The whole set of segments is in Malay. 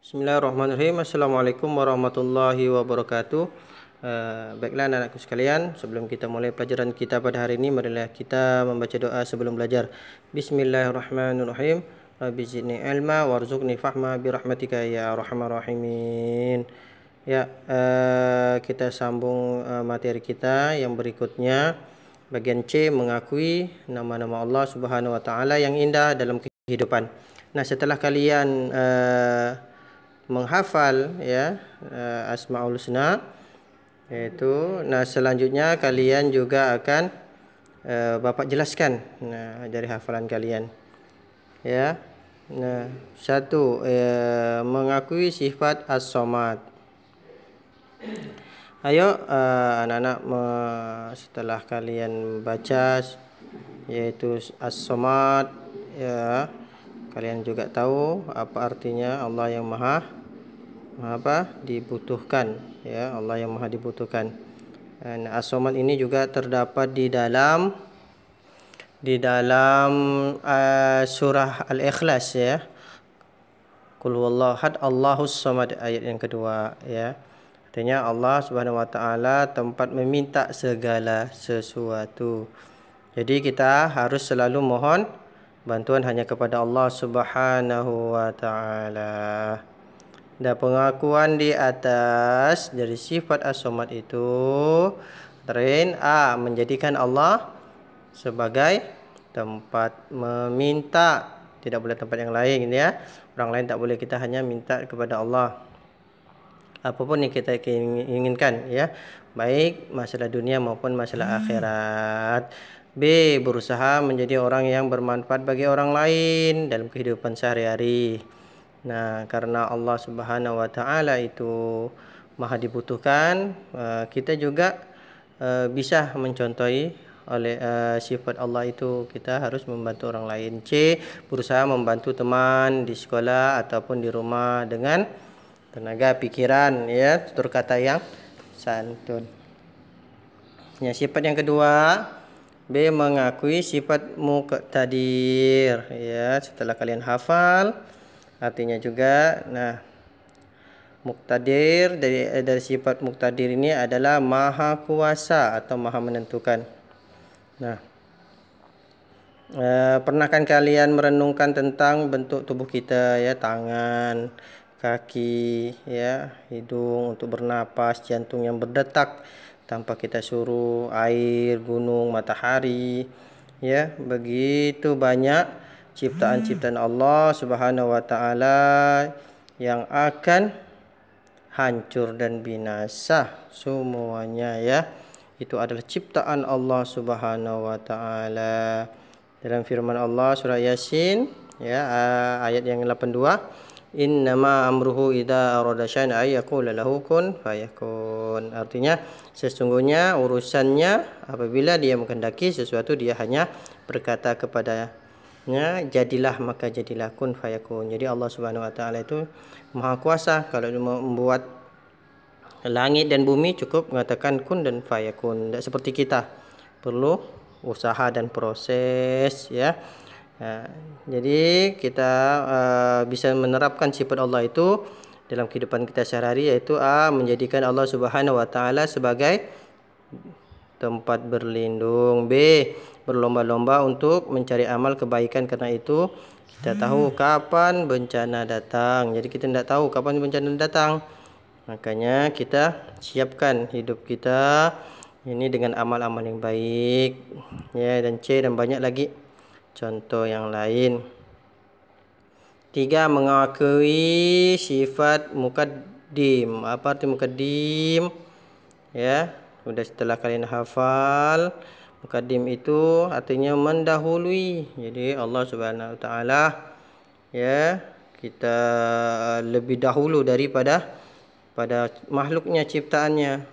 Bismillahirrahmanirrahim. Assalamualaikum warahmatullahi wabarakatuh. Baiklah anak-anakku sekalian, sebelum kita mulai pelajaran kita pada hari ini, marilah kita membaca doa sebelum belajar. Bismillahirrahmanirrahim. Rabbi zidni ilma warzuqni fahma birahmatika ya arhamar rahimin. Ya, kita sambung materi kita yang berikutnya. Bagian C, mengakui nama-nama Allah Subhanahu wa taala yang indah dalam kehidupan. Nah, setelah kalian menghafal ya Asmaul Husna itu, nah selanjutnya kalian juga akan Bapak jelaskan dari hafalan kalian ya. Nah, satu, mengakui sifat As-Samad. Ayo anak-anak, setelah kalian baca yaitu As-Samad ya, kalian juga tahu apa artinya Allah yang maha dibutuhkan ya, Allah yang maha dibutuhkan. Dan As-Samad ini juga terdapat di dalam surah Al-Ikhlas ya. Qul huwallahu ahad Allahus samad, ayat yang kedua ya. Artinya Allah Subhanahu wa taala tempat meminta segala sesuatu. Jadi kita harus selalu mohon bantuan hanya kepada Allah Subhanahu wa taala. Dan pengakuan di atas dari sifat As-Samad itu menjadikan Allah sebagai tempat meminta, tidak boleh tempat yang lain ya. Orang lain tak boleh, kita hanya minta kepada Allah apapun yang kita inginkan ya, baik masalah dunia maupun masalah akhirat. B, berusaha menjadi orang yang bermanfaat bagi orang lain dalam kehidupan sehari-hari. Nah, karena Allah Subhanahu wa taala itu maha dibutuhkan, kita juga bisa mencontohi oleh sifat Allah itu, kita harus membantu orang lain. C, berusaha membantu teman di sekolah ataupun di rumah dengan tenaga pikiran ya, tutur kata yang santun. Ya, sifat yang kedua, B, mengakui sifat muqtadir ya. Setelah kalian hafal artinya juga, nah muqtadir, dari sifat muqtadir ini adalah maha kuasa atau maha menentukan. Nah, pernahkah kalian merenungkan tentang bentuk tubuh kita ya, tangan, kaki ya, hidung untuk bernapas, jantung yang berdetak tanpa kita suruh, air, gunung, matahari ya. Begitu banyak ciptaan-ciptaan Allah Subhanahu wa taala yang akan hancur dan binasa semuanya ya. Itu adalah ciptaan Allah Subhanahu wa taala. Dalam firman Allah surah Yasin ya, ayat yang 82, innama amruhu idza arada syai'an ay yaqula lahu kun fayakun. Artinya sesungguhnya urusannya apabila dia menghendaki sesuatu, dia hanya berkata kepadanya jadilah, maka jadilah, kun fayakun. Jadi Allah Subhanahu wa taala itu maha kuasa. Kalau membuat langit dan bumi cukup mengatakan kun dan fayakun. Tidak seperti kita, perlu usaha dan proses ya. Jadi kita bisa menerapkan sifat Allah itu dalam kehidupan kita sehari-hari, yaitu menjadikan Allah Subhanahu wa taala sebagai tempat berlindung. B, berlomba-lomba untuk mencari amal kebaikan, karena itu kita tahu kapan bencana datang. Jadi kita tidak tahu kapan bencana datang, makanya kita siapkan hidup kita ini dengan amal-amal yang baik ya. Dan C, dan banyak lagi contoh yang lain. 3, mengakui sifat muqaddim. Apa arti muqaddim ya? Sudah setelah kalian hafal, muqaddim itu artinya mendahului. Jadi Allah Subhanahu wa taala ya, kita lebih dahulu daripada makhluknya, ciptaannya.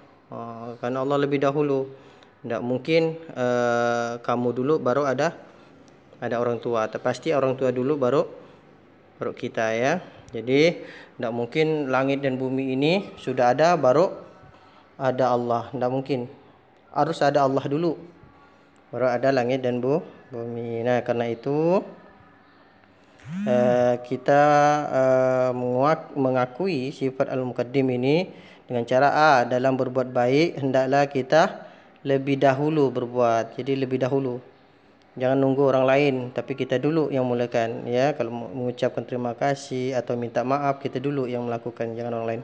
Karena Allah lebih dahulu. Tidak mungkin kamu dulu baru ada orang tua. Pasti orang tua dulu baru kita ya. Jadi tidak mungkin langit dan bumi ini sudah ada baru ada Allah. Tidak mungkin. Harus ada Allah dulu baru ada langit dan bumi. Nah, karena itu kita mengakui sifat al-muqaddim ini dengan cara dalam berbuat baik hendaklah kita lebih dahulu berbuat. Jadi lebih dahulu. Jangan nunggu orang lain, tapi kita dulu yang mulakan, ya. Kalau mengucapkan terima kasih atau minta maaf, kita dulu yang melakukan, jangan orang lain.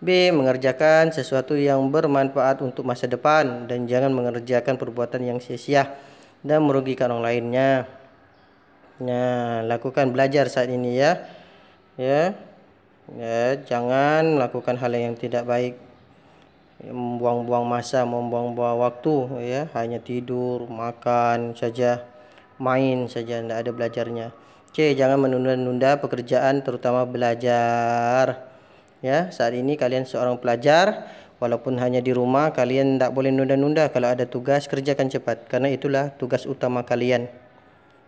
B. Mengerjakan sesuatu yang bermanfaat untuk masa depan dan jangan mengerjakan perbuatan yang sia-sia dan merugikan orang lainnya. Nah, lakukan belajar saat ini, ya. Ya. Jangan melakukan hal yang tidak baik. Membuang-buang masa, membuang-buang waktu, ya. Hanya tidur, makan saja, main saja, tidak ada belajarnya. C. Jangan menunda-nunda pekerjaan, terutama belajar. Ya, saat ini kalian seorang pelajar, walaupun hanya di rumah, kalian tidak boleh nunda-nunda. Kalau ada tugas, kerjakan cepat, karena itulah tugas utama kalian.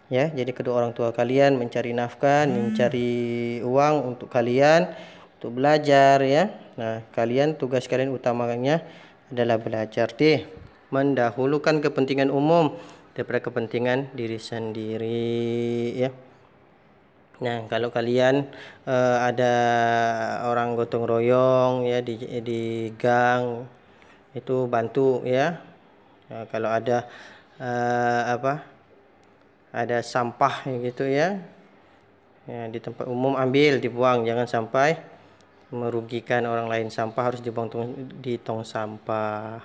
Ya, jadi kedua orang tua kalian mencari nafkah, mencari uang untuk kalian, untuk belajar, ya. Nah, kalian tugas kalian utamanya adalah belajar. D. Mendahulukan kepentingan umum daripada kepentingan diri sendiri, ya. Nah, kalau kalian ada orang gotong royong, ya, di gang, itu bantu, ya. Nah, kalau ada ada sampah gitu, ya. Ya, di tempat umum ambil, dibuang, jangan sampai merugikan orang lain. Sampah harus dibuang di tong sampah.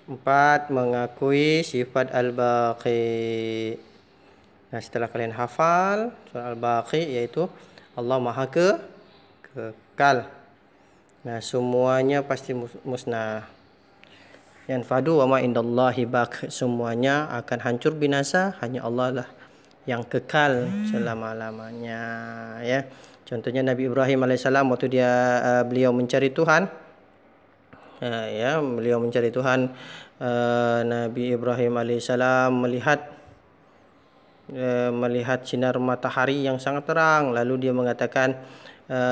4. Mengakui sifat al-baqi. Nah, setelah kalian hafal surah al-baqi, yaitu Allah Maha kekal. Nah, semuanya pasti musnah. Yanfadu wa ma indallahi baq. Semuanya akan hancur binasa, hanya Allah lah yang kekal selama-lamanya, ya. Contohnya Nabi Ibrahim alaihissalam waktu beliau mencari Tuhan, ya, beliau mencari Tuhan. Nabi Ibrahim alaihissalam melihat sinar matahari yang sangat terang, lalu dia mengatakan,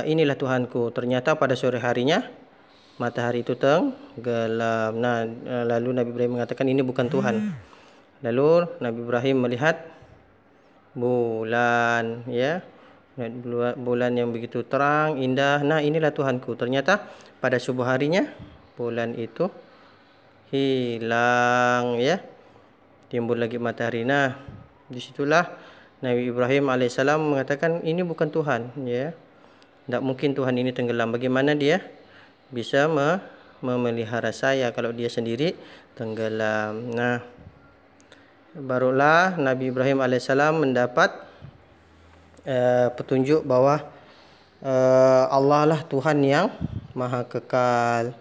inilah Tuhanku. Ternyata pada sore harinya matahari itu tenggelam. Nah, lalu Nabi Ibrahim mengatakan ini bukan Tuhan. Lalu Nabi Ibrahim melihat bulan, ya, bulan yang begitu terang, indah. Nah, inilah Tuhanku. Ternyata pada subuh harinya bulan itu hilang, ya. Timbul lagi matahari. Nah, disitulah Nabi Ibrahim alaihissalam mengatakan ini bukan Tuhan, ya. Tidak mungkin Tuhan ini tenggelam. Bagaimana dia bisa memelihara saya kalau dia sendiri tenggelam? Nah, barulah Nabi Ibrahim alaihissalam mendapat petunjuk bahwa Allah lah Tuhan yang Maha kekal,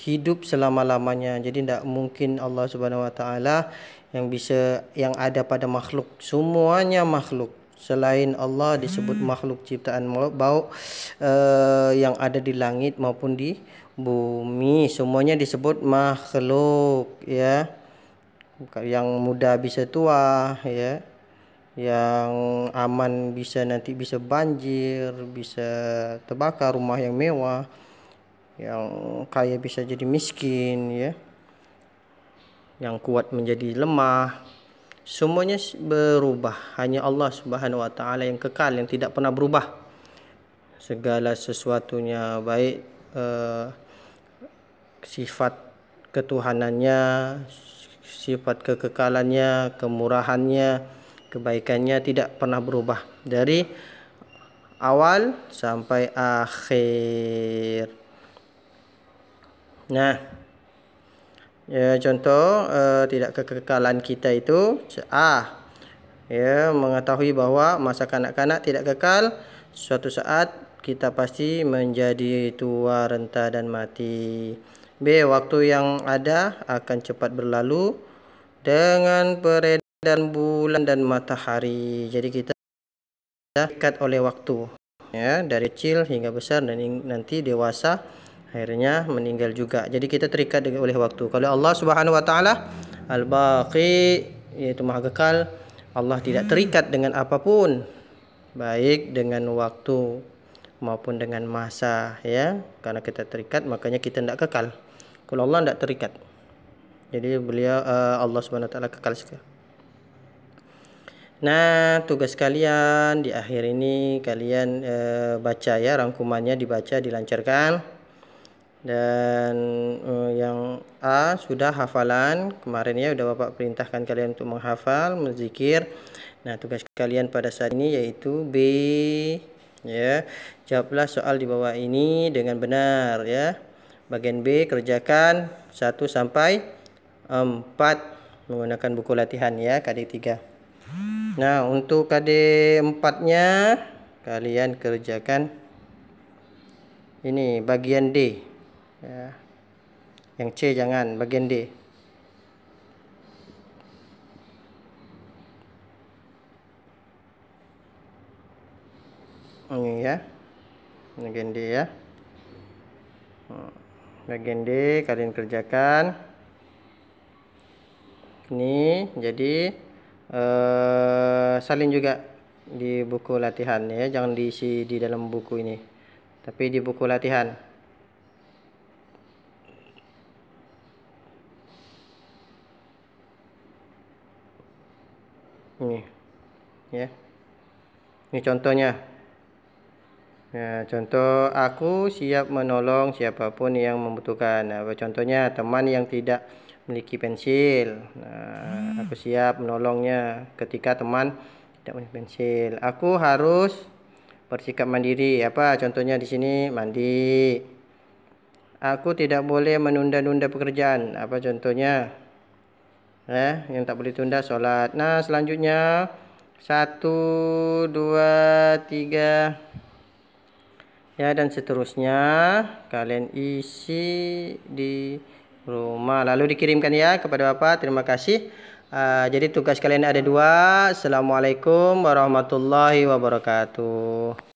hidup selama-lamanya. Jadi tidak mungkin Allah Subhanahu wa taala yang ada pada makhluk. Semuanya makhluk. Selain Allah disebut makhluk ciptaan yang ada di langit maupun di bumi, semuanya disebut makhluk, ya. Yang muda bisa tua, ya. Yang aman nanti bisa banjir, bisa terbakar rumah yang mewah. Yang kaya bisa jadi miskin, ya. Yang kuat menjadi lemah. Semuanya berubah. Hanya Allah Subhanahu wa taala yang kekal, yang tidak pernah berubah. Segala sesuatunya, baik sifat ketuhanannya, sifat kekekalannya, kemurahannya, kebaikannya tidak pernah berubah dari awal sampai akhir. Nah, ya, contoh tidak kekekalan kita itu ya, mengetahui bahwa masa kanak-kanak tidak kekal. Suatu saat kita pasti menjadi tua, renta dan mati. B. Waktu yang ada akan cepat berlalu dengan peredaran bulan dan matahari. Jadi kita terikat oleh waktu, ya, dari kecil hingga besar dan nanti dewasa, akhirnya meninggal juga. Jadi kita terikat oleh waktu. Kalau Allah Subhanahu wa taala Al-Baqi, yaitu Maha kekal, Allah tidak terikat dengan apapun, baik dengan waktu maupun dengan masa, ya. Karena kita terikat, makanya kita tidak kekal. Kalau Allah tidak terikat. Jadi beliau Allah Subhanahu wa taala kekal sekali. Nah, tugas kalian di akhir ini kalian baca ya, rangkumannya dibaca, dilancarkan. Dan yang A sudah hafalan kemarin ya, udah Bapak perintahkan kalian untuk menghafal, berzikir. Nah, tugas kalian pada saat ini yaitu B ya. Jawablah soal di bawah ini dengan benar ya. Bagian B kerjakan 1 sampai 4 menggunakan buku latihan ya, KD 3. Nah, untuk KD 4-nya kalian kerjakan ini bagian D ya. Yang C jangan, bagian D. Ini ya, bagian D ya. Bagian D kalian kerjakan. Ini jadi salin juga di buku latihan ya, jangan diisi di dalam buku ini, tapi di buku latihan. Ini ya, ini contohnya ya, contoh aku siap menolong siapapun yang membutuhkan. Nah, contohnya teman yang tidak memiliki pensil. Nah, aku siap menolongnya ketika teman tidak memiliki pensil. Aku harus bersikap mandiri. Apa contohnya di sini? Mandi. Aku tidak boleh menunda-nunda pekerjaan. Apa contohnya? Yang tak boleh tunda, sholat. Nah, selanjutnya 1, 2, 3 ya, dan seterusnya kalian isi di rumah lalu dikirimkan ya kepada Bapak. Terima kasih. Jadi tugas kalian ada 2. Assalamualaikum warahmatullahi wabarakatuh.